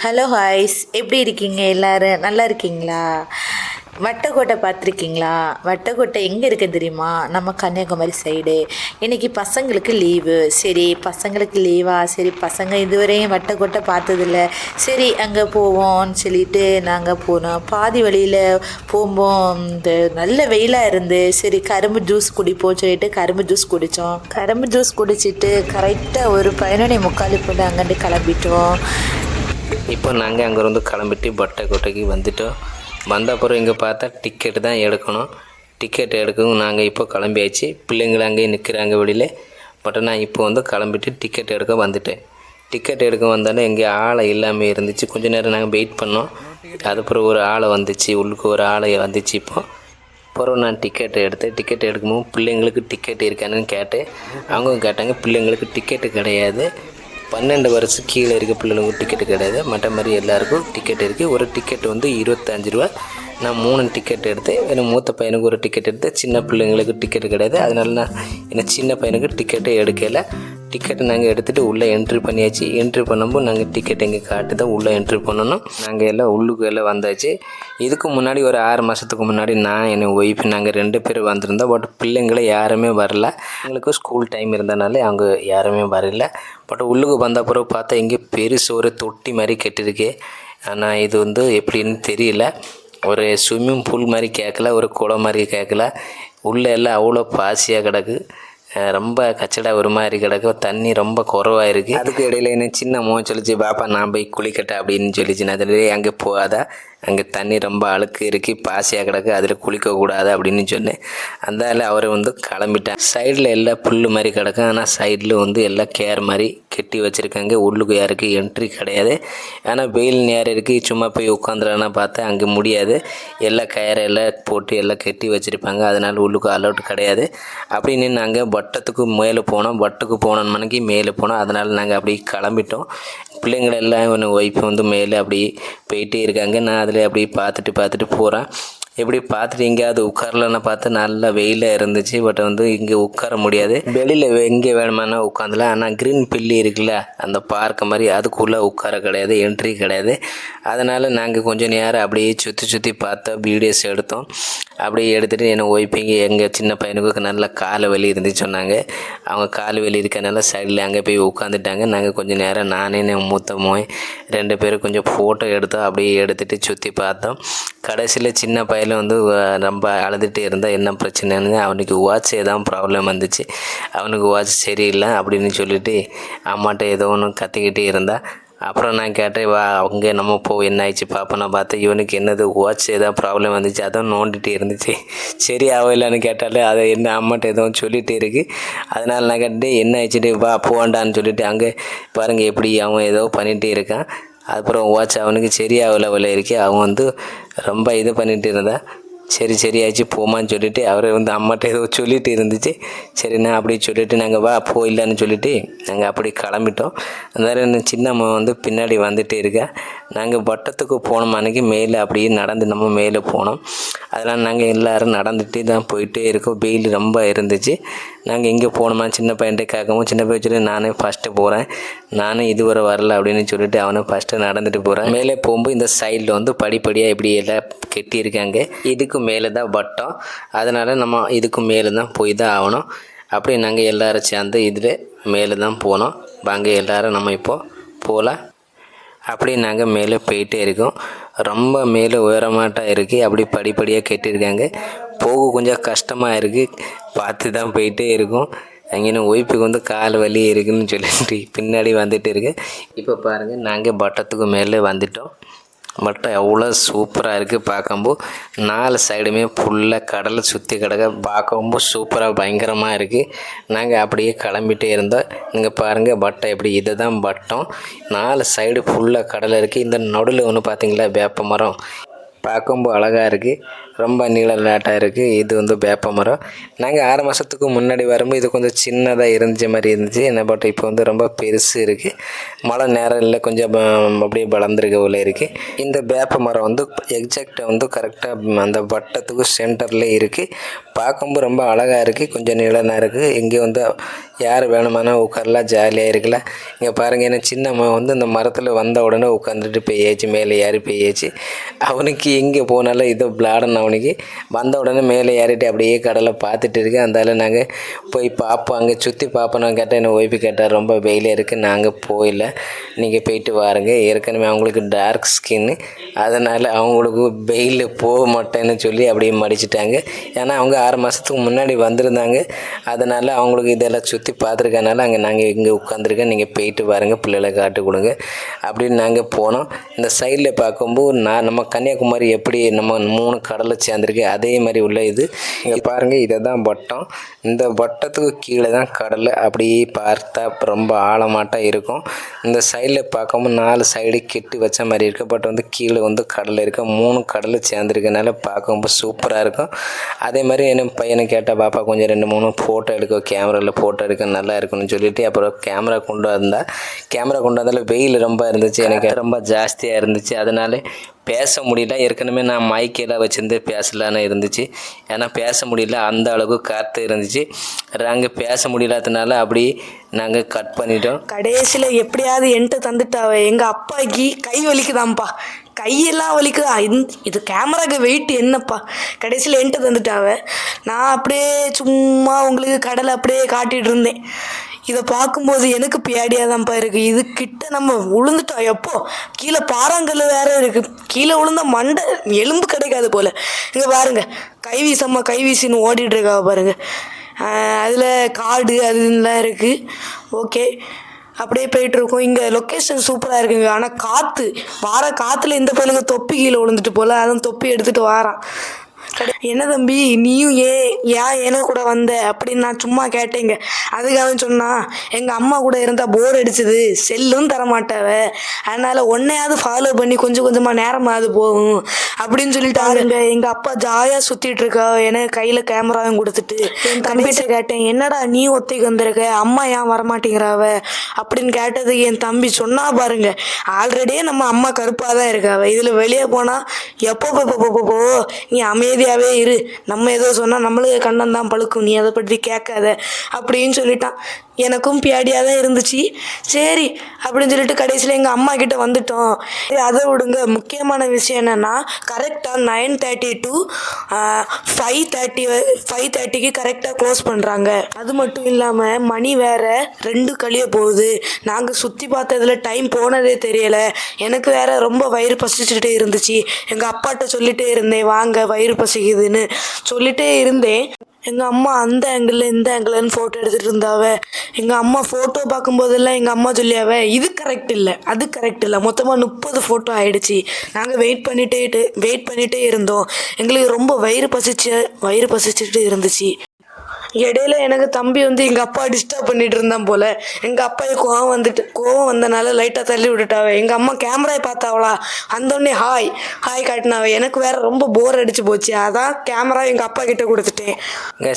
Hello ஹாய்ஸ், எப்படி இருக்கீங்க? எல்லாரும் நல்லா இருக்கீங்களா? வட்டக்கோட்டை பார்த்துருக்கீங்களா? வட்டக்கோட்டை எங்கே இருக்குது தெரியுமா? நம்ம கன்னியாகுமரி சைடு. இன்றைக்கி பசங்களுக்கு லீவு. சரி, பசங்களுக்கு லீவா? சரி, பசங்க இதுவரையும் வட்டக்கோட்டை பார்த்ததில்ல. சரி, அங்கே போவோம்னு சொல்லிட்டு நாங்கள் போனோம். பாதி வழியில் போகும்போது இந்த நல்ல வெயிலாக இருந்து, சரி கரும்பு ஜூஸ் குடிப்போம் சொல்லிட்டு கரும்பு ஜூஸ் குடித்தோம். கரும்பு ஜூஸ் குடிச்சிட்டு கரெக்டாக ஒரு 11:45 போல் அங்கேருந்து கிளம்பிட்டோம். இப்போ நாங்கள் அங்கேருந்து கிளம்பிட்டு வட்டக்கோட்டைக்கு வந்துட்டோம். வந்த அப்புறம் இங்கே பார்த்தா டிக்கெட்டு தான் எடுக்கணும். டிக்கெட் எடுக்கவும் நாங்கள் இப்போ கிளம்பியாச்சு. பிள்ளைங்களை அங்கேயே நிற்கிறாங்க வெளியில். பட் நான் இப்போ வந்து கிளம்பிட்டு டிக்கெட் எடுக்க வந்துட்டேன். டிக்கெட் எடுக்க வந்தாலும் எங்கே ஆளை இல்லாமல் இருந்துச்சு. கொஞ்சம் நேரம் நாங்கள் வெயிட் பண்ணோம். அதுக்கப்புறம் ஒரு ஆளை வந்துச்சு, உள்ளுக்கு ஒரு ஆளை வந்துச்சு. அப்புறம் நான் டிக்கெட் எடுத்தேன். டிக்கெட் எடுக்கும்போது பிள்ளைங்களுக்கு டிக்கெட் இருக்கானுன்னு கேட்டேன். அவங்க கேட்டாங்க பிள்ளைங்களுக்கு டிக்கெட்டு கிடையாது, 12 வருஷம் கீழே இருக்க பிள்ளைங்களுக்கு டிக்கெட்டு கிடையாது, மற்ற மாதிரி எல்லாருக்கும் டிக்கெட் இருக்குது. ஒரு டிக்கெட் வந்து 25 ரூபா. நான் 3 டிக்கெட் எடுத்தேன். எனக்கு மூத்த பையனுக்கு ஒரு டிக்கெட் எடுத்தேன். சின்ன பிள்ளைங்களுக்கு டிக்கெட்டு கிடையாது. அதனால நான் எனக்கு சின்ன பையனுக்கு டிக்கெட்டே எடுக்கலை. டிக்கெட்டை நாங்கள் எடுத்துகிட்டு உள்ளே என்ட்ரி பண்ணியாச்சு. என்ட்ரி பண்ணும்போது நாங்கள் டிக்கெட் எங்கே காட்டு தான் உள்ளே என்ட்ரி பண்ணணும். நாங்கள் எல்லாம் உள்ளுக்கு எல்லாம் வந்தாச்சு. இதுக்கு முன்னாடி ஒரு 6 மாதத்துக்கு முன்னாடி நான் என் ஒய்ஃப் நாங்கள் 2 பேர் வந்திருந்தோம். பட் பிள்ளைங்களை யாருமே வரல. எங்களுக்கு ஸ்கூல் டைம் இருந்தனால அவங்க யாருமே வரல. பட் உள்ளுக்கு வந்த பிறகு பார்த்தா இங்கே பெருசு ஒரு தொட்டி மாதிரி கட்டிருக்கு. ஆனால் இது வந்து எப்படின்னு தெரியல. ஒரு ஸ்விம்மிங் பூல் மாதிரி கேட்கல, ஒரு குளம் மாதிரி கேட்கல. உள்ளே எல்லாம் அவ்வளோ பாசியாக கிடக்கு. ரொம்ப கச்சடா ஒரு மாதிரி கிடக்கு. தண்ணி ரொம்ப குறவாக இருக்குது. அதுக்கு இடையில என்ன சின்ன மோன் சொல்லிச்சு, பாப்பா நான் போய் குளிக்கட்டேன் அப்படின்னு சொல்லிச்சு. நான் அதில் அங்கே போகாத, அங்கே தண்ணி ரொம்ப அழுக்கு இருக்குது, பாசியாக கிடக்கு, அதில் குளிக்கக்கூடாது அப்படின்னு சொன்னேன். அதனால் அவர் வந்து கிளம்பிட்டேன். சைடில் எல்லாம் புல் மாதிரி கிடக்கும். ஆனால் சைடில் வந்து எல்லாம் கேர் மாதிரி கட்டி வச்சுருக்காங்க. உள்ளுக்கு யாருக்கு என்ட்ரி கிடையாது. ஆனால் வெயில் நேரம் இருக்குது, சும்மா போய் உட்காந்துலான்னா பார்த்தா அங்கே முடியாது. எல்லாம் கயரெல்லாம் போட்டு எல்லாம் கட்டி வச்சுருப்பாங்க. அதனால் உள்ளுக்கு அலௌட் கிடையாது. அப்படின்னு நாங்கள் வட்டத்துக்கு மேலே போனோம். வட்டுக்கு போனோம் மணிக்கு மேலே போனோம். அதனால் நாங்கள் அப்படி கிளம்பிட்டோம். பிள்ளைங்களெல்லாம் ஒன்று ஒய்ஃப் வந்து மேலே அப்படி போயிட்டே இருக்காங்க. நான் அதில் அப்படி பார்த்துட்டு போகிறேன். இப்படி பார்த்துட்டு எங்கேயாவது உட்காரலன்னு பார்த்து நல்லா வெயிலாக இருந்துச்சு. பட் வந்து இங்கே உட்கார முடியாது. வெளியில் எங்கே வேணுமானா உட்காந்துலாம். ஆனால் க்ரீன் பில்லி இருக்குல்ல, அந்த பார்க்க மாதிரி அதுக்குள்ளே உட்கார கிடையாது, என்ட்ரி கிடையாது. அதனால் நாங்கள் கொஞ்சம் நேரம் அப்படியே சுற்றி பார்த்தோம், வீடியோஸ் எடுத்தோம். அப்படியே எடுத்துகிட்டு என்னை ஒய்ஃபிங்க எங்கள் சின்ன பையனுக்கு நல்லா கால் வலி இருந்துச்சு சொன்னாங்க. அவங்க கால் வலி இருக்கனால சைடில் அங்கே போய் உட்காந்துட்டாங்க. நாங்கள் கொஞ்சம் நேரம் நானே மூத்த மோய் 2 பேரும் கொஞ்சம் ஃபோட்டோ எடுத்தோம். அப்படியே எடுத்துகிட்டு சுற்றி பார்த்தோம். கடைசியில் சின்ன பையன் வந்து ரொம்ப அழுதுகிட்டே இருந்தால் என்ன பிரச்சனைன்னு, அவனுக்கு வாட்ச் ஏதாவது ப்ராப்ளம் வந்துச்சு. அவனுக்கு வாட்ச் சரியில்லை அப்படின்னு சொல்லிட்டு அம்மாட்ட ஏதோ ஒன்று கத்திக்கிட்டே இருந்தால். அப்புறம் நான் கேட்டேன், வா அவங்க நம்ம என்ன ஆயிடுச்சு பாப்பா. நான் பார்த்தேன் இவனுக்கு என்னது வாட்ச் ஏதாவது ப்ராப்ளம் வந்துச்சு, அதான் நோண்டிகிட்டே இருந்துச்சு. சரி ஆகலைன்னு கேட்டாலே அதை என்ன அம்மாட்ட எதுவும் சொல்லிகிட்டே இருக்குது. அதனால் நான் கேட்டேன் என்ன ஆயிடுச்சுட்டு, வா போவாண்டான்னு சொல்லிட்டு அங்கே பாருங்கள் எப்படி அவன் ஏதோ பண்ணிகிட்டே இருக்கான். அப்புறம் வாட்ச் அவனுக்கு சரியாகல இருக்கு. அவன் வந்து ரொம்ப இது பண்ணிகிட்டு இருந்தான். சரியாச்சு போமான்னு சொல்லிவிட்டு அவரை வந்து அம்மாட்ட ஏதோ சொல்லிகிட்டு இருந்துச்சு. சரிண்ணா அப்படி சொல்லிவிட்டு நாங்கள் வா போயிடலான்னு சொல்லிவிட்டு நாங்கள் அப்படி கிளம்பிட்டோம். அந்த சின்னம்மா வந்து பின்னாடி வந்துகிட்டே இருக்கா. நாங்கள் வட்டத்துக்கு போனோம் அன்றைக்கி மேலே அப்படியே நடந்து நம்ம மேலே போனோம். அதனால் நாங்கள் எல்லோரும் நடந்துகிட்டே தான் போயிட்டே இருக்கோம். வெயில் ரொம்ப இருந்துச்சு. நாங்கள் எங்கே போனோமா சின்ன பையன்கிட்ட கேட்கவும் சின்ன பையன் சொல்லி நானே ஃபஸ்ட்டு போகிறேன், நானும் இதுவரை வரல அப்படின்னு சொல்லிட்டு அவனை ஃபஸ்ட்டு நடந்துட்டு போகிறேன். மேலே போகும்போது இந்த சைடில் வந்து படிப்படியாக இப்படி எல்லாம் கட்டியிருக்காங்க. இதுக்கு மேலே தான் வட்டம். அதனால் நம்ம இதுக்கு மேலே தான் போய் தான் ஆகணும். அப்படி நாங்கள் எல்லோரும் சேர்ந்து இதில் மேலே தான் போனோம். வாங்க எல்லோரும் நம்ம இப்போது போகலாம். அப்படி நாங்கள் மேலே போயிட்டே இருக்கோம். ரொம்ப மேலே உயரமாட்டாக இருக்குது. அப்படி படிப்படியாக கட்டியிருக்காங்க. போக கொஞ்சம் கஷ்டமாக இருக்குது. பார்த்து தான் போயிட்டே இருக்கும். அங்கே ஒய்ஃபுக்கு வந்து கால் வலி இருக்குதுன்னு சொல்லிட்டு பின்னாடி வந்துட்டு இருக்கு. இப்போ பாருங்கள் நாங்கள் வட்டத்துக்கு மேலே வந்துட்டோம். வட்டம் எவ்வளோ சூப்பராக இருக்குது பார்க்கும்போது. 4 சைடுமே ஃபுல்லாக கடலை சுற்றி கிடக்க பார்க்கும்போது சூப்பராக பயங்கரமாக இருக்குது. நாங்கள் அப்படியே கிளம்பிட்டே இருந்தோம். இங்கே பாருங்கள் வட்டம் எப்படி, இதை தான் வட்டம். 4 சைடு ஃபுல்லாக கடலை இருக்குது. இந்த நடுவில் ஒன்று பார்த்தீங்களா வேப்ப மரம், பார்க்கும்போது அழகாக இருக்குது. ரொம்ப நீளநாட்டாக இருக்குது. இது வந்து வேப்ப மரம். நாங்கள் 6 மாதத்துக்கு முன்னாடி வரும்போது இது கொஞ்சம் சின்னதாக இருந்துச்ச மாதிரி இருந்துச்சு. என்ன பட் இப்போ வந்து ரொம்ப பெருசு இருக்குது. மழை நேரம் இல்லை, கொஞ்சம் அப்படியே வளர்ந்துருக்க போல இருக்குது. இந்த வேப்ப மரம் வந்து எக்ஸாக்டாக வந்து கரெக்டாக அந்த வட்டத்துக்கு சென்டரில் இருக்குது. பார்க்கும்போது ரொம்ப அழகாக இருக்குது. கொஞ்சம் நீளனாக இருக்குது. இங்கே வந்து யார் வேணுமானா உட்காரலாம், ஜாலியாக இருக்கலாம். இங்கே பாருங்கள், என்ன சின்னம்மா வந்து இந்த மரத்தில் வந்த உடனே உட்காந்துட்டு போயாச்சு, மேலே ஏறி போயாச்சு. அவனுக்கு எங்கே போனாலும் இதோ விளாடணும். அவனுக்கு வந்த உடனே மேலே ஏறிட்டு அப்படியே கடலை பார்த்துட்டு இருக்கு. அந்தால நாங்கள் போய் பார்ப்போம், அங்கே சுற்றி பார்ப்போம். நான் கேட்டேன், என்ன ஒய்ஃபு கேட்டால் ரொம்ப வெயிலாக இருக்குது, நாங்கள் போயில, நீங்கள் போயிட்டு வாருங்க. ஏற்கனவே அவங்களுக்கு டார்க் ஸ்கின்னு, அதனால் அவங்களுக்கு வெயில் போக மாட்டேன்னு சொல்லி அப்படியே மடிச்சிட்டாங்க. ஏன்னா அவங்க 6 மாதத்துக்கு முன்னாடி வந்திருந்தாங்க. அதனால் அவங்களுக்கு இதெல்லாம் சுற்றி பார்த்துருக்கனால நாங்கள் இங்கே உட்காந்துருக்கேன், நீங்கள் போயிட்டு வாருங்க, பிள்ளைகளை காட்டு கொடுங்க அப்படின்னு நாங்கள் போனோம். இந்த சைடில் பார்க்கும்போது நம்ம கன்னியாகுமரி எப்படி நம்ம 3 கடலை சேர்ந்துருக்கு அதே மாதிரி உள்ள இது. இங்கே பாருங்கள், இதை தான் வட்டம். இந்த வட்டத்துக்கு கீழே தான் கடல். அப்படியே பார்த்தா ரொம்ப ஆழமாட்டம் இருக்கும். இந்த சைடில் பார்க்கும்போது 4 சைடு கெட்டி வச்ச மாதிரி இருக்குது. பட் வந்து கீழே வந்து கடல் இருக்குது. 3 கடல் சேர்ந்துருக்கனால பார்க்கும்போது சூப்பராக இருக்கும். அதே மாதிரி என் பையனை கேட்டால், பாப்பா கொஞ்சம் 2-3 ஃபோட்டோ எடுக்க, கேமராவில் ஃபோட்டோ எடுக்க நல்லா இருக்குன்னு சொல்லிவிட்டு அப்புறம் கேமரா கொண்டு வந்தால் வெயில் ரொம்ப இருந்துச்சு, எனக்கு ரொம்ப ஜாஸ்தியாக இருந்துச்சு. அதனால பேச முடியல. ஏற்கனவே நான் மைக்கெல்லாம் வச்சுருந்து பேசலான்னு இருந்துச்சு. ஏன்னா பேச முடியல, அந்த அளவுக்கு காற்று இருந்துச்சு. நாங்கள் பேச முடியலாதனால அப்படி நாங்கள் கட் பண்ணிட்டோம். கடைசியில் எப்படியாவது என்கிட்ட தந்துட்டாவ. எங்கள் அப்பாக்கு கை வலிக்குதாம்ப்பா, கையெல்லாம் வலிக்குதா. இது கேமராக்கு வெயிட் என்னப்பா. கடைசியில் என்கிட்ட தந்துட்டாவ. நான் அப்படியே சும்மா உங்களுக்கு கடலை அப்படியே காட்டிகிட்டு இருந்தேன். இதை பார்க்கும்போது எனக்கு பியாடியாக தான்ப்பா இருக்குது. இது கிட்ட நம்ம விழுந்துட்டோம். எப்போ கீழே பாறாங்கல் வேறு இருக்குது, கீழே விழுந்தா மண்டை எலும்பு கிடைக்காது போல். இங்கே பாருங்கள், கைவீசின்னு ஓடிட்டுருக்கா பாருங்கள். அதில் காடு அதுலாம் இருக்குது. ஓகே, அப்படியே போயிட்டுருக்கோம். இங்கே லொக்கேஷன் சூப்பராக இருக்குங்க. ஆனால் காற்றுல இந்த பையனுக்கு தொப்பி கீழே விழுந்துட்டு போல், அதான் தொப்பி எடுத்துகிட்டு வாரான். என்ன தம்பி நீயும் ஏன் என்ன கூட வந்த அப்படின்னு நான் சும்மா கேட்டேங்க. அதுக்காக சொன்னான், எங்கள் அம்மா கூட இருந்தால் போர் அடிச்சுது, செல்லும் தரமாட்டாவ, அதனால் ஒன்னையாவது ஃபாலோ பண்ணி கொஞ்சம் கொஞ்சமாக நேரமாவது போகும் அப்படின்னு சொல்லிட்டாருங்க. எங்கள் அப்பா ஜாலியாக சுற்றிட்டு இருக்கா, எனக்கு கையில் கேமராவும் கொடுத்துட்டு. என் தம்பிகிட்ட கேட்டேன், என்னடா நீ ஒத்தைக்கு வந்திருக்க, அம்மா ஏன் வரமாட்டேங்கிறாவ அப்படின்னு கேட்டதுக்கு என் தம்பி சொன்னா பாருங்க, ஆல்ரெடியே நம்ம அம்மா கருப்பாக தான் இருக்காவ, இதில் வெளியே போனால் எப்போ நீ அமைதியாகவே இரு, நம்ம ஏதோ சொன்னால் நம்மளுக்கு கண்ணம் தான் பழுக்கும், நீ அதை பற்றி கேட்காத அப்படின்னு சொல்லிட்டான். எனக்கும் பியாடியாக தான் இருந்துச்சு. சரி அப்படின்னு சொல்லிட்டு கடைசியில் எங்கள் அம்மா கிட்ட வந்துட்டோம். அதை விடுங்க, முக்கியமான விஷயம் என்னென்னா கரெக்டாக 9:30 to 5:30க்கு கரெக்டாக க்ளோஸ் பண்ணுறாங்க. அது மட்டும் இல்லாமல் மணி வேறு 2 கழிய போகுது. நாங்கள் சுற்றி பார்த்ததில் டைம் போனதே தெரியலை. எனக்கு வேறு ரொம்ப வயிறு பசிச்சுட்டே இருந்துச்சு. எங்கள் அப்பாட்ட சொல்லிகிட்டே இருந்தேன், வாங்க வயிறு பசிக்குதுன்னு சொல்லிகிட்டே இருந்தேன். எங்கள் அம்மா அந்த ஆங்கிளில் இந்த ஆங்கிள்னு ஃபோட்டோ எடுத்துகிட்டு இருந்தாவ. எங்கள் அம்மா ஃபோட்டோ பார்க்கும்போதெல்லாம் எங்கள் அம்மா சொல்லியாவ, இது கரெக்ட் இல்லை, அது கரெக்ட் இல்லை, மொத்தமாக 30 ஃபோட்டோ ஆகிடுச்சி. நாங்கள் வெயிட் பண்ணிகிட்டே இருந்தோம். எங்களுக்கு ரொம்ப வயிறு பசிச்சுட்டு இருந்துச்சு. இடையில எனக்கு தம்பி வந்து எங்கள் அப்பா டிஸ்டர்ப் பண்ணிட்டு இருந்தான் போல். எங்கள் அப்பாவுக்கு கோவம் வந்தனால லைட்டாக தள்ளி விட்டுட்டாவ. எங்கள் அம்மா கேமராவை பார்த்தாவளா, அந்தோடனே ஹாய் காட்டினாவ. எனக்கு வேறு ரொம்ப போர் அடிச்சு போச்சு, அதான் கேமரா எங்கள் அப்பா கிட்டே கொடுத்துட்டேன்.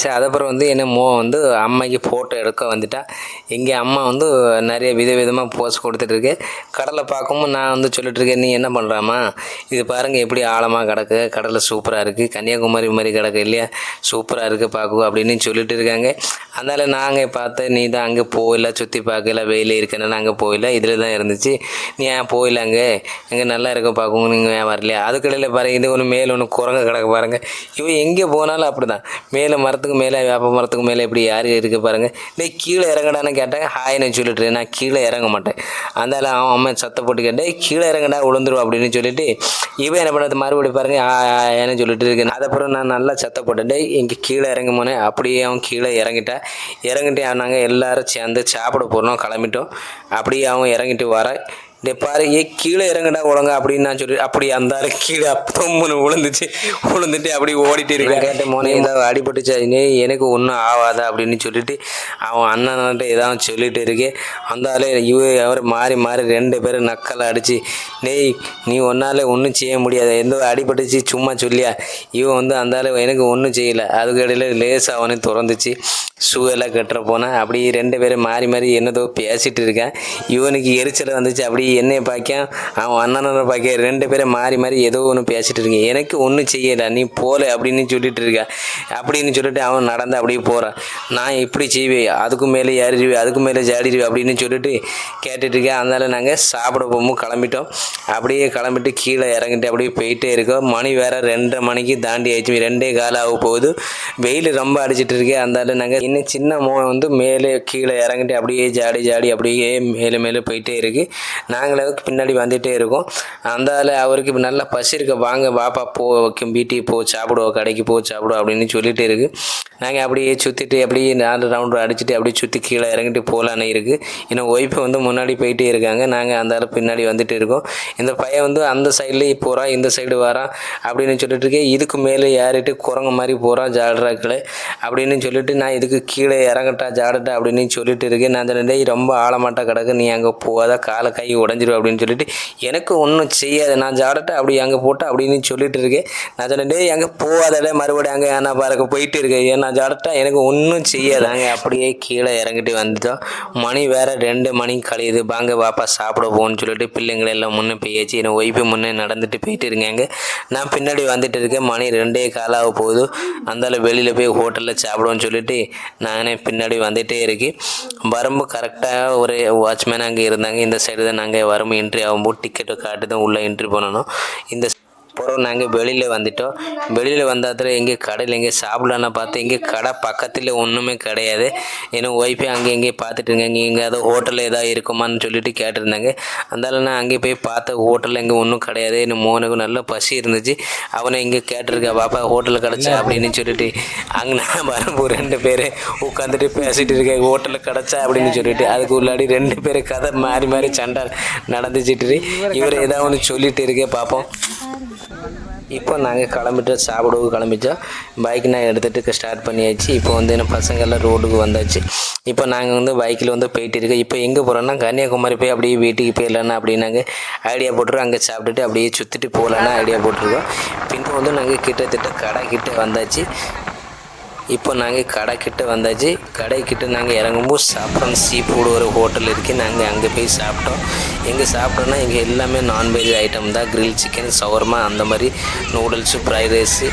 சார் அதுக்கப்புறம் வந்து என்ன வந்து அம்மாக்கு ஃபோட்டோ எடுக்க வந்துட்டா. எங்கள் அம்மா வந்து நிறைய விதமாக போஸ் கொடுத்துட்ருக்கு. கடலை பார்க்கும்போது நான் வந்து சொல்லிட்டுருக்கேன், நீ என்ன பண்ணுறாம்மா, இது பாருங்கள் எப்படி ஆழமாக கிடக்கு, கடலை சூப்பராக இருக்குது, கன்னியாகுமரி மாதிரி கிடக்கு இல்லையா, சூப்பராக இருக்குது பார்க்கும் அப்படின்னு சொல்லிட்டு இருக்காங்க. அதனால் நாங்கள் பார்த்து, நீ தான் அங்கே போயில, சுற்றி பார்க்கல, வெயில் இருக்கனால அங்கே போயில, இதில் தான் இருந்துச்சு, நீ ஏன் போயில, அங்கே நல்லா இருக்க பார்க்குங்க, நீங்கள் ஏன் வரலையா. அதுக்கடையில் பாருங்கள், இது ஒன்று மேலே ஒன்று குரங்க கிடக்க பாருங்கள். இவன் எங்கே போனாலும் அப்படி தான், மேலே மரத்துக்கு மேலே, வேப்ப மரத்துக்கு மேலே இப்படி யார் இருக்குது பாருங்கள். டேய் கீழே இறங்கடான்னு கேட்டாங்க, ஹாய்னு சொல்லிட்டு நான் கீழே இறங்க மாட்டேன். அதனால் அவன் அம்மா சத்தம் போட்டு கேட்டேன், கீழே இறங்கடா விழுந்துருவோம் அப்படின்னு சொல்லிட்டு இவன் என்ன பண்ணது, மறுபடியும் பாருங்கள் ஏன்னு சொல்லிட்டு இருக்கேன். அதுக்கப்புறம் நான் நல்லா சத்தம் போட்டேன், டேய் இங்கே கீழே இறங்க போனேன். அப்படியே அவன் கீழே இறங்கிட்டு நாங்கள் எல்லோரும் சேர்ந்து சாப்பிட போகிறோம், கிளம்பிட்டோம். அப்படியே அவன் இறங்கிட்டு வர, டே பாரு கீழே இறங்கடா ஒழுங்க அப்படின்னு நான் சொல்லி அப்படி அந்த கீழே தொம்முன்னு விழுந்துட்டு அப்படி ஓடிட்டு இருக்கேன். கேட்ட மோனே ஏதாவது அடிபட்டுச்சா, எனக்கு ஒன்றும் ஆகாதா அப்படின்னு சொல்லிட்டு அவன் அண்ணன்கிட்ட ஏதாவது சொல்லிட்டு இருக்கேன். அந்த அவர் மாறி 2 பேரும் நக்கலை அடித்து, நீ ஒன்றால் ஒன்றும் செய்ய முடியாது, எந்த அடிபட்டுச்சு சும்மா சொல்லியா. இவன் வந்து அந்த எனக்கு ஒன்றும் செய்யலை. அதுக்கு இடையில லேசாக அவனே திறந்துச்சு, ஷூ எல்லாம் கட்டுற போனேன். அப்படி 2 பேரும் மாறி என்னதோ பேசிகிட்டு இருக்கேன். இவனுக்கு எரிச்சல் வந்துச்சு, அப்படி என்னையை பார்க்க அவன் அண்ணனை பார்க்க 2 பேரும் மாறி மாறி ஏதோ ஒன்று பேசிகிட்டு இருக்கேன். எனக்கு ஒன்றும் செய்யலை, நீ போல அப்படின்னு சொல்லிட்டு இருக்க அப்படின்னு சொல்லிட்டு அவன் நடந்து அப்படியே போகிறான். நான் இப்படி செய்வேன், அதுக்கு மேலே ஏறிடுவேன், அதுக்கு மேலே ஜாடிடுவேன் அப்படின்னு சொல்லிட்டு கேட்டுட்டு இருக்கேன். அதனால நாங்கள் சாப்பிட போகும்போது கிளம்பிட்டோம். அப்படியே கிளம்பிட்டு கீழே இறங்கிட்டு அப்படியே போயிட்டே இருக்கோம். மணி வேறு 2:30 மணிக்கு தாண்டி ஆயிடுச்சு, 2:15 ஆக போகுது. வெயில் ரொம்ப அடிச்சிட்டு இருக்கு. அதனால நாங்கள் இன்னும் சின்ன மோன் வந்து மேலே கீழே இறங்கிட்டு அப்படியே ஜாடி அப்படியே மேலே போயிட்டே இருக்கு. நாங்கள் அதுக்கு பின்னாடி வந்துகிட்டே இருக்கோம். அந்தால அவருக்கு நல்லா பசி இருக்க, வாங்க வாப்பா போ வீட்டுக்கு போ சாப்பிடுவோம், கடைக்கு போ சாப்பிடுவோம் அப்படின்னு சொல்லிட்டு இருக்கு. நாங்கள் அப்படியே சுற்றிட்டு அப்படியே 4 ரவுண்டு அடிச்சுட்டு அப்படியே சுற்றி கீழே இறங்கிட்டு போகலான்னு இருக்குது. இன்னும் ஒய்ஃபு வந்து முன்னாடி போயிட்டே இருக்காங்க, நாங்கள் அந்தால பின்னாடி வந்துட்டு இருக்கோம். இந்த பையன் வந்து அந்த சைட்லேயே போகிறான், இந்த சைடு வரான் அப்படின்னு சொல்லிட்டு இருக்கேன். இதுக்கு மேலே ஏறிட்டு குரங்கு மாதிரி போகிறான் ஜாடுறாக்களை அப்படின்னு சொல்லிட்டு, நான் இதுக்கு கீழே இறங்கட்டா ஜாடட்டா அப்படின்னு சொல்லிட்டு இருக்கேன். நான் அந்த ரொம்ப ஆழமாட்டா கிடக்கு, நீ அங்கே போகாத, காலை கை உடஞ்சிரும் அப்படின்னு சொல்லிட்டு, எனக்கு ஒன்றும் செய்யாது, நான் ஜாடட்டா அப்படி அங்கே போட்டேன் அப்படின்னு சொல்லிட்டு இருக்கேன். நான் சொன்னேன், அங்கே போகாதே, மறுபடியும் அங்கே ஏன்னா பாருங்க போயிட்டு இருக்கேன், ஏன்னா ஜாடட்டா எனக்கு ஒன்றும் செய்யாது. நாங்கள் அப்படியே கீழே இறங்கிட்டு வந்துட்டோம். மணி வேறு 2 மணி கழியுது. வாங்க வாப்பா சாப்பிட போகணும்னு சொல்லிட்டு பிள்ளைங்களை எல்லாம் முன்னே போயாச்சு. என் ஒய்ஃபு முன்னே நடந்துட்டு போயிட்டு இருக்காங்க, நான் பின்னாடி வந்துட்டு இருக்கேன். மணி 2:15 ஆக போகுது. அந்தால வெளியில் போய் ஹோட்டலில் சாப்பிடுவோன்னு சொல்லிட்டு நானே பின்னாடி வந்துகிட்டே இருக்கேன். வரும்பு கரெக்டாக ஒரு வாட்ச்மேன் அங்கே இருந்தாங்க. இந்த சைடு தான் நாங்கள் வரும்பு என்ட்ரி ஆகும்போது டிக்கெட்டை காட்டு தான் உள்ளே என்ட்ரி பண்ணணும். இந்த அப்புறம் நாங்கள் வெளியில் வந்துட்டோம். வெளியில் வந்தாத்துல எங்கே கடையில் எங்கே சாப்பிடலான்னு பார்த்து எங்கே கடை பக்கத்தில் ஒன்றுமே கிடையாது. ஏன்னா ஒய்ஃபை அங்கே எங்கேயே பார்த்துட்டு இருங்க, இங்கே ஏதோ ஹோட்டலில் எதாவது இருக்குமான்னு சொல்லிட்டு கேட்டிருந்தாங்க. அதனால நான் அங்கே போய் பார்த்த ஹோட்டலில் எங்கே ஒன்றும் கிடையாது. இன்னும் மோனுக்கு நல்ல பசி இருந்துச்சு. அவனை இங்கே கேட்டிருக்கா, பாப்பா ஹோட்டலில் கிடச்சா அப்படின்னு சொல்லிட்டு அங்கே நான் வரும்போது 2 பேர் உட்காந்துட்டு பேசிகிட்டு இருக்கேன், ஹோட்டலில் கிடச்சா அப்படின்னு சொல்லிட்டு. அதுக்கு உள்ளாடி 2 பேர் கதை மாறி சண்டை நடந்துச்சிட்டு இவர் ஏதாவது ஒன்று சொல்லிட்டு இருக்கேன். பார்ப்போம். இப்போ நாங்கள் கிளம்பிட்டோம். பைக் நான் எடுத்துகிட்டு ஸ்டார்ட் பண்ணியாச்சு. இப்போ வந்து என்ன பசங்கள்லாம் ரோடுக்கு வந்தாச்சு. இப்போ நாங்கள் வந்து பைக்கில் வந்து போயிட்டு இருக்கோம். இப்போ எங்கே போகிறோன்னா கன்னியாகுமரி போய் அப்படியே வீட்டுக்கு போயிடலான்னா அப்படின்னு நாங்கள் ஐடியா போட்டுருக்கோம். அங்கே சாப்பிட்டுட்டு அப்படியே சுற்றிட்டு போகலான்னு ஐடியா போட்டிருக்கோம். பின்பு வந்து நாங்கள் கிட்டத்தட்ட கடை கிட்ட வந்தாச்சு. இப்போ நாங்கள் கடைக்கிட்ட நாங்கள் இறங்கும்போது சாப்பிட்றோம். சீ ஃபுட் ஒரு ஹோட்டல் இருக்குது, நாங்கள் அங்கே போய் சாப்பிட்டோம். எங்கே சாப்பிட்டோன்னா இங்கே எல்லாமே நான்வெஜ் ஐட்டம் தான். கிரில் சிக்கன், ஷவர்மா, அந்த மாதிரி நூடுல்ஸு, ஃப்ரைட் ரைஸு,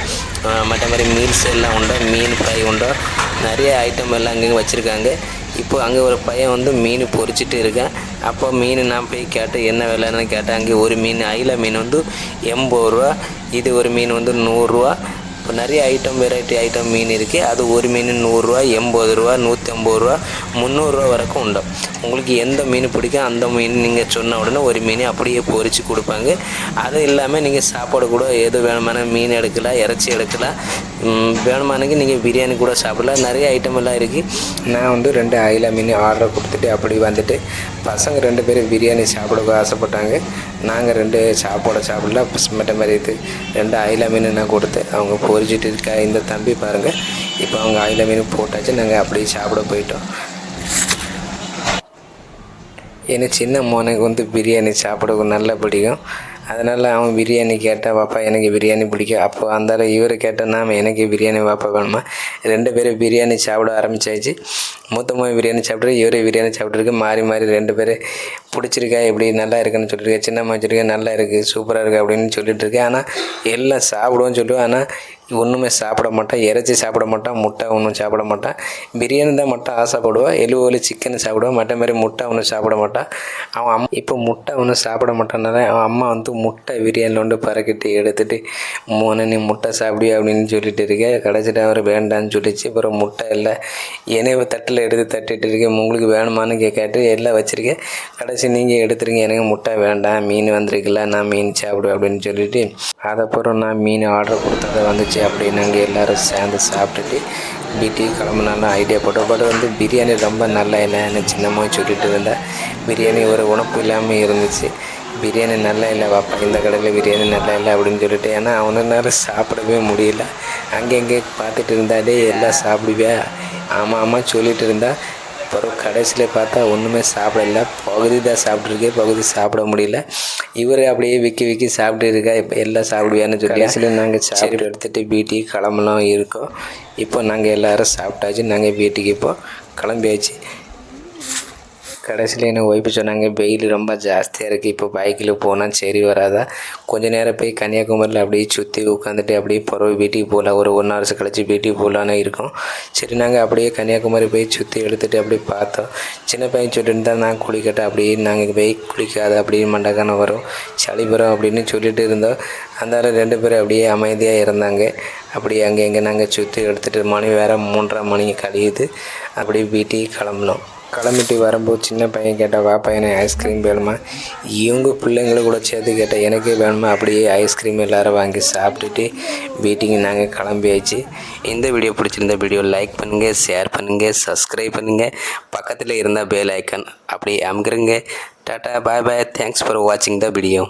மற்ற மாதிரி மீல்ஸ் எல்லாம் உண்டோ, மீன் ஃப்ரை உண்டோ, நிறைய ஐட்டம் எல்லாம் அங்கே வச்சுருக்காங்க. இப்போ அங்கே ஒரு பையன் வந்து மீன் பொரிச்சிட்டு இருக்கேன். அப்போ மீன் நான் போய் கேட்டேன், என்ன விலைன்னு கேட்டேன். அங்கே ஒரு மீன் அயில மீன் வந்து 80 ரூபா, இது ஒரு மீன் வந்து 100 ரூபா. இப்போ நிறைய வெரைட்டி ஐட்டம் மீன் இருக்குது. அது ஒரு மீன் 100 ரூபா, 80 ரூபா, 150 ரூபா, 300 ரூபா வரைக்கும் உண்டு. உங்களுக்கு எந்த மீன் பிடிக்கும் அந்த மீன் நீங்கள் சொன்ன உடனே ஒரு மீன் அப்படியே பொரித்து கொடுப்பாங்க. அது இல்லாமல் நீங்கள் சாப்பாடு கூட எது வேணுமான மீன் எடுக்கலாம், இறைச்சி எடுக்கலாம், வேணுமானக்கு நீங்கள் பிரியாணி கூட சாப்பிடலாம். நிறைய ஐட்டம் எல்லாம் இருக்குது. நான் வந்து 2 அயில மீன் ஆர்டர் கொடுத்துட்டு அப்படி வந்துட்டு பசங்க 2 பேரும் பிரியாணி சாப்பிட ஆசைப்பட்டாங்க. நாங்கள் 2 சாப்பிடல. மற்ற மாதிரி இது 2 அயில மீன் நான் கொடுத்தேன். அவங்க பொரிச்சிட்டு இருக்கா இந்த தம்பி பாருங்கள். இப்போ அவங்க அயில மீன் போட்டாச்சு. நாங்கள் அப்படியே சாப்பிட போயிட்டோம். எனக்கு சின்ன மோனுக்கு வந்து பிரியாணி சாப்பிட நல்லா பிடிக்கும். அதனால் அவன் பிரியாணி கேட்டால், பாப்பா எனக்கு பிரியாணி பிடிக்கும். அப்போ அந்த இவர் கேட்டேன்னா எனக்கு பிரியாணி பாப்பா வேணுமா. 2 பேரும் பிரியாணி சாப்பிட ஆரம்பித்தாச்சு. மூத்தமாக பிரியாணி சாப்பிட்ரு, இவரே பிரியாணி சாப்பிட்ருக்கு. மாறி 2 பேர் பிடிச்சிருக்கா, எப்படி நல்லா இருக்குன்னு சொல்லியிருக்கேன். சின்னம்மா வச்சுருக்கேன், நல்லா இருக்குது, சூப்பராக இருக்குது அப்படின்னு சொல்லிட்டு இருக்கேன். ஆனால் எல்லாம் சாப்பிடுவோன்னு சொல்லுவேன். ஆனால் ஒன்றுமே சாப்பிட மாட்டான். இறைச்சி சாப்பிட மாட்டான், முட்டை ஒன்றும் சாப்பிட மாட்டான். பிரியாணி தான் மட்டும் ஆசைப்படுவான். எலுவோலி சிக்கன் சாப்பிடுவான், மற்ற மாதிரி முட்டை ஒன்றும் சாப்பிட மாட்டான். அவன் இப்போ முட்டை ஒன்றும் சாப்பிட மாட்டானால அவன் அம்மா வந்து முட்டை பிரியாணியில் வந்து பறக்கிட்டு எடுத்துகிட்டு, மோனை நீ முட்டை சாப்பிடுவியா அப்படின்னு சொல்லிட்டு இருக்கேன். கடைசிட்டு அவர் வேண்டான்னு சொல்லிச்சு. அப்புறம் முட்டை இல்லை என்னைய தட்டில் எடுத்து தட்டிட்டு இருக்கேன். உங்களுக்கு வேணுமான்னு கேட்டு எல்லாம் வச்சுருக்கேன். கடைசி நீங்கள் எடுத்துருங்க, எனக்கு முட்டை வேண்டாம், மீன் வந்திருக்குல்ல, நான் மீன் சாப்பிடுவேன் அப்படின்னு சொல்லிட்டு அதுக்கப்புறம் நான் மீன் ஆர்டர் கொடுத்ததை வந்துச்சு. அப்படி நாங்கள் எல்லோரும் சேர்ந்து சாப்பிட்டுட்டு வீட்டுக்கு கிளம்புனாலும் ஐடியா போட்டோம். பட் வந்து பிரியாணி ரொம்ப நல்லா இல்லை, எனக்கு சின்னமாக சொல்லிட்டு இருந்தேன். பிரியாணி ஒரு உணப்பு இல்லாமல் இருந்துச்சு. பிரியாணி நல்லா இல்லை பாப்பா, இந்த கடையில் பிரியாணி நல்லா இல்லை அப்படின்னு சொல்லிட்டு. ஏன்னா அவனால சாப்பிடவே முடியல. அங்கங்கே பார்த்துட்டு இருந்தாலே எல்லாம் சாப்பிடுவேன், ஆமாம் சொல்லிட்டு இருந்தா. அப்புறம் கடைசியில் பார்த்தா ஒன்றுமே சாப்பிடல, பகுதி தான் சாப்பிட்ருக்கேன், பகுதி சாப்பிட முடியல. இவர் அப்படியே விக்கி சாப்பிட்டு இருக்கா. இப்போ எல்லாம் சாப்பிடுவேன்னு சொல்லி கடைசியில் நாங்கள் சாப்பிட்டு எடுத்துகிட்டு வீட்டுக்கு கிளம்பலாம் இருக்கோம். இப்போ நாங்கள் எல்லோரும் சாப்பிட்டாச்சு. நாங்கள் வீட்டுக்கு இப்போ கிளம்பியாச்சு. கடைசியில் என்ன ஒய்ஃபு சொன்னாங்க, வெயில் ரொம்ப ஜாஸ்தியாக இருக்குது, இப்போ பைக்கில் போனால் சரி வராதா, கொஞ்ச நேரம் போய் கன்னியாகுமரியில் அப்படியே சுற்றி உட்காந்துட்டு அப்படியே பிறகு வீட்டுக்கு போகலாம், ஒரு 1 hours கழிச்சு வீட்டுக்கு போகலான்னு இருக்கோம். சரி நாங்கள் அப்படியே கன்னியாகுமரி போய் சுற்றி எடுத்துகிட்டு அப்படியே பார்த்தோம். சின்ன பையன் சொல்லிட்டு தான் நான் குளிக்கட்டேன், அப்படியே நாங்கள் போய் குளிக்காத அப்படியே மண்டக்கானம் வரும், சளி வரும் அப்படின்னு சொல்லிட்டு இருந்தோம். அதனால் 2 பேரும் அப்படியே அமைதியாக இருந்தாங்க. அப்படியே அங்கே இங்கே நாங்கள் சுற்றி எடுத்துகிட்டு மணி வேறு 3:30 மணிக்கு கழியுது. அப்படியே வீட்டுக்கு கிளம்புனோம். கிளம்பிட்டு வரும்போது சின்ன பையன் கேட்டால், வா பையனை ஐஸ்கிரீம் வேணுமா, இவங்க பிள்ளைங்களை கூட சேர்த்து கேட்டால் எனக்கே வேணுமா, அப்படியே ஐஸ்கிரீம் எல்லோரும் வாங்கி சாப்பிட்டுட்டு வீட்டுக்கு நாங்கள் கிளம்பியாச்சு. இந்த வீடியோ பிடிச்சிருந்த வீடியோ லைக் பண்ணுங்கள், ஷேர் பண்ணுங்கள், சப்ஸ்கிரைப் பண்ணுங்கள், பக்கத்தில் இருந்தால் பெல் ஐக்கான் அப்படியே அமுக்குறங்க. Tata bye bye, thanks for வாட்சிங் த வீடியோ.